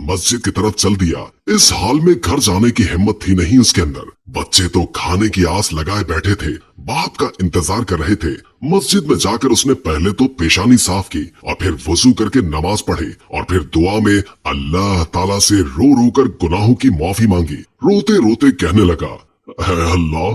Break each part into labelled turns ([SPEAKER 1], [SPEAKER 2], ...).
[SPEAKER 1] मस्जिद की तरफ चल दिया। इस हाल में घर जाने की हिम्मत थी नहीं उसके अंदर। बच्चे तो खाने की आस लगाए बैठे थे, बाप का इंतजार कर रहे थे। मस्जिद में जाकर उसने पहले तो पेशानी साफ की और फिर वजू करके नमाज पढ़ी और फिर दुआ में अल्लाह ताला से रो रो कर गुनाहों की माफी मांगी। रोते रोते कहने लगा, है अल्लाह,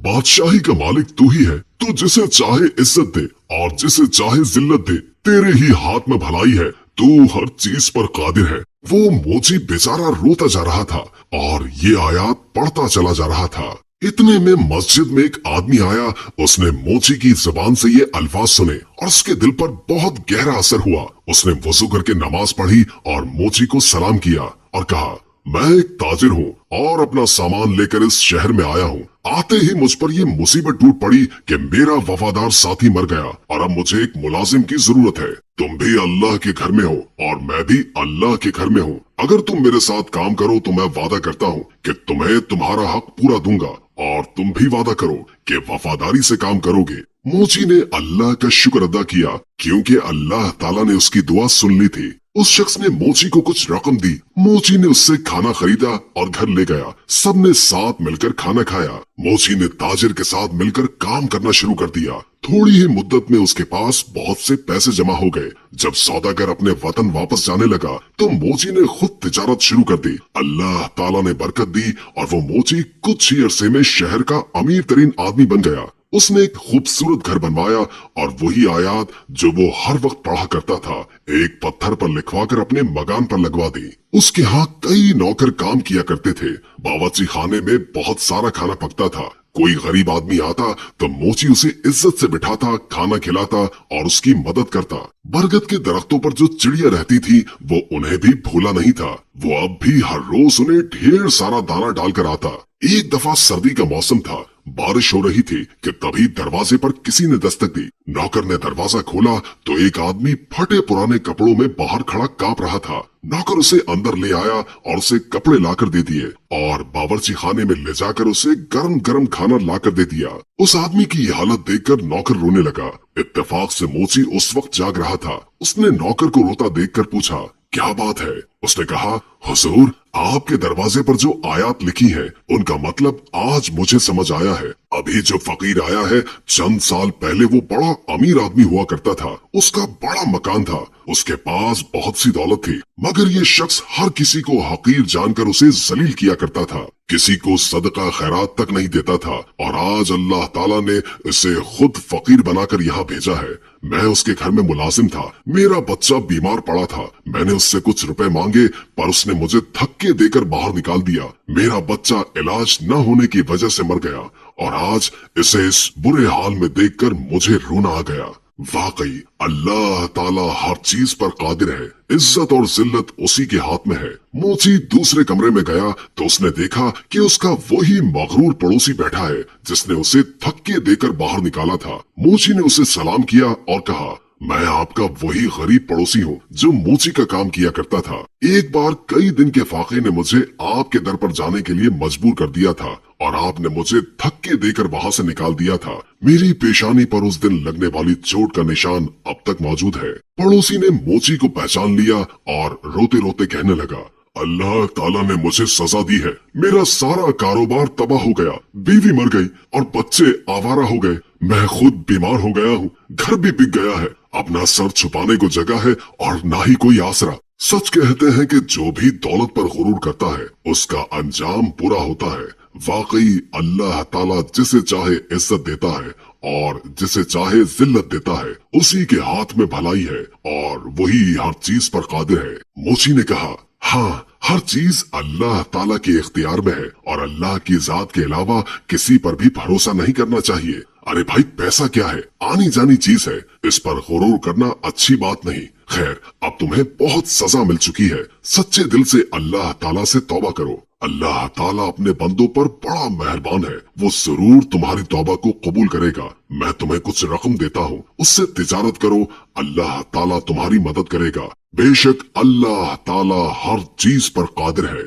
[SPEAKER 1] बादशाही का मालिक तू ही है। तू जिसे चाहे इज्जत दे और जिसे चाहे जिल्लत दे, तेरे ही हाथ में भलाई है। तू हर चीज पर कादिर है। वो मोची बेचारा रोता जा रहा था और ये आयात पढ़ता चला जा रहा था। इतने में मस्जिद में एक आदमी आया। उसने मोची की जुबान से ये अल्फाज सुने और उसके दिल पर बहुत गहरा असर हुआ। उसने वजू करके नमाज पढ़ी और मोची को सलाम किया और कहा, मैं एक ताजिर हूँ और अपना सामान लेकर इस शहर में आया हूँ। आते ही मुझ पर ये मुसीबत टूट पड़ी कि मेरा वफादार साथी मर गया और अब मुझे एक मुलाजिम की जरूरत है। तुम भी अल्लाह के घर में हो और मैं भी अल्लाह के घर में हूँ। अगर तुम मेरे साथ काम करो तो मैं वादा करता हूँ कि तुम्हें तुम्हारा हक पूरा दूंगा और तुम भी वादा करो कि वफादारी से काम करोगे। मोची ने अल्लाह का शुक्र अदा किया क्योंकि अल्लाह ताला ने उसकी दुआ सुन ली थी। उस शख्स ने मोची को कुछ रकम दी। मोची ने उससे खाना खरीदा और घर ले गया। सबने साथ मिलकर खाना खाया। मोची ने ताजिर के साथ मिलकर काम करना शुरू कर दिया। थोड़ी ही मुद्दत में उसके पास बहुत से पैसे जमा हो गए। जब सौदागर अपने वतन वापस जाने लगा तो मोची ने खुद तिजारत शुरू कर दी। अल्लाह ताला ने बरकत दी और वो मोची कुछ ही अरसे में शहर का अमीर तरीन आदमी बन गया। उसने एक खूबसूरत घर बनवाया और वही आयात जो वो हर वक्त पढ़ा करता था एक पत्थर पर लिखवाकर अपने मकान पर लगवा दी। उसके यहाँ कई नौकर काम किया करते थे। बावर्ची खाने में बहुत सारा खाना पकता था। कोई गरीब आदमी आता तो मोची उसे इज्जत से बिठाता, खाना खिलाता और उसकी मदद करता। बरगद के दरख्तों पर जो चिड़िया रहती थी वो उन्हें भी भूला नहीं था। वो अब भी हर रोज उन्हें ढेर सारा दाना डालकर आता। एक दफा सर्दी का मौसम था, बारिश हो रही थी कि तभी दरवाजे पर किसी ने दस्तक दी। नौकर ने दरवाजा खोला तो एक आदमी फटे पुराने कपड़ों में बाहर खड़ा कांप रहा था। नौकर उसे अंदर ले आया और उसे कपड़े लाकर दे दिए और बावर्ची खाने में ले जाकर उसे गरम गरम खाना लाकर दे दिया। उस आदमी की ये हालत देखकर नौकर रोने लगा। इत्तेफाक से मोची उस वक्त जाग रहा था। उसने नौकर को रोता देखकर पूछा, क्या बात है? उसने कहा, हुजूर, आपके दरवाजे पर जो आयात लिखी है उनका मतलब आज मुझे समझ आया है। अभी जो फकीर आया है, चंद साल पहले वो बड़ा अमीर आदमी हुआ करता था। उसका बड़ा मकान था, उसके पास बहुत सी दौलत थी, मगर ये शख्स हर किसी को हकीर जानकर उसे जलील किया करता था। किसी को सदका खैरात तक नहीं देता था और आज अल्लाह ताला ने इसे खुद फकीर बनाकर यहाँ भेजा है। मैं उसके घर में मुलाजिम था। मेरा बच्चा बीमार पड़ा था। मैंने उससे कुछ रुपए मांगे पर उसने मुझे धक्के देकर बाहर निकाल दिया। मेरा बच्चा इलाज न होने की वजह से मर गया और आज इसे इस बुरे हाल में देखकर मुझे रोना आ गया। वाकई अल्लाह ताला हर चीज पर कादिर है। इज्जत और जिल्लत उसी के हाथ में है। मोची दूसरे कमरे में गया तो उसने देखा कि उसका वही मगरूर पड़ोसी बैठा है जिसने उसे धक्के देकर बाहर निकाला था। मोची ने उसे सलाम किया और कहा, मैं आपका वही गरीब पड़ोसी हूँ जो मोची का काम किया करता था। एक बार कई दिन के फाके ने मुझे आपके दर पर जाने के लिए मजबूर कर दिया था और आपने मुझे धक्के देकर वहाँ से निकाल दिया था। मेरी पेशानी पर उस दिन लगने वाली चोट का निशान अब तक मौजूद है। पड़ोसी ने मोची को पहचान लिया और रोते रोते कहने लगा, अल्लाह ताला ने मुझे सजा दी है। मेरा सारा कारोबार तबाह हो गया, बीवी मर गई और बच्चे आवारा हो गए। मैं खुद बीमार हो गया हूँ, घर भी बिक गया है। अपना सर छुपाने को जगह है और ना ही कोई आसरा। सच कहते हैं कि जो भी दौलत पर गुरूर करता है उसका अंजाम बुरा होता है। वाकई अल्लाह ताला जिसे चाहे इज्जत देता है और जिसे चाहे जिल्लत देता है। उसी के हाथ में भलाई है और वही हर चीज पर कादिर है। मोची ने कहा, हाँ, हर चीज अल्लाह ताला के इख्तियार में है और अल्लाह की जात के अलावा किसी पर भी भरोसा नहीं करना चाहिए। अरे भाई, पैसा क्या है, आनी जानी चीज है, इस पर गुरूर करना अच्छी बात नहीं। खैर, अब तुम्हें बहुत सजा मिल चुकी है। सच्चे दिल से अल्लाह ताला से तौबा करो। अल्लाह ताला अपने बंदों पर बड़ा मेहरबान है। वो जरूर तुम्हारी तौबा को कबूल करेगा। मैं तुम्हें कुछ रकम देता हूँ, उससे तिजारत करो। अल्लाह ताला तुम्हारी मदद करेगा। बेशक अल्लाह ताला हर चीज पर कादिर है।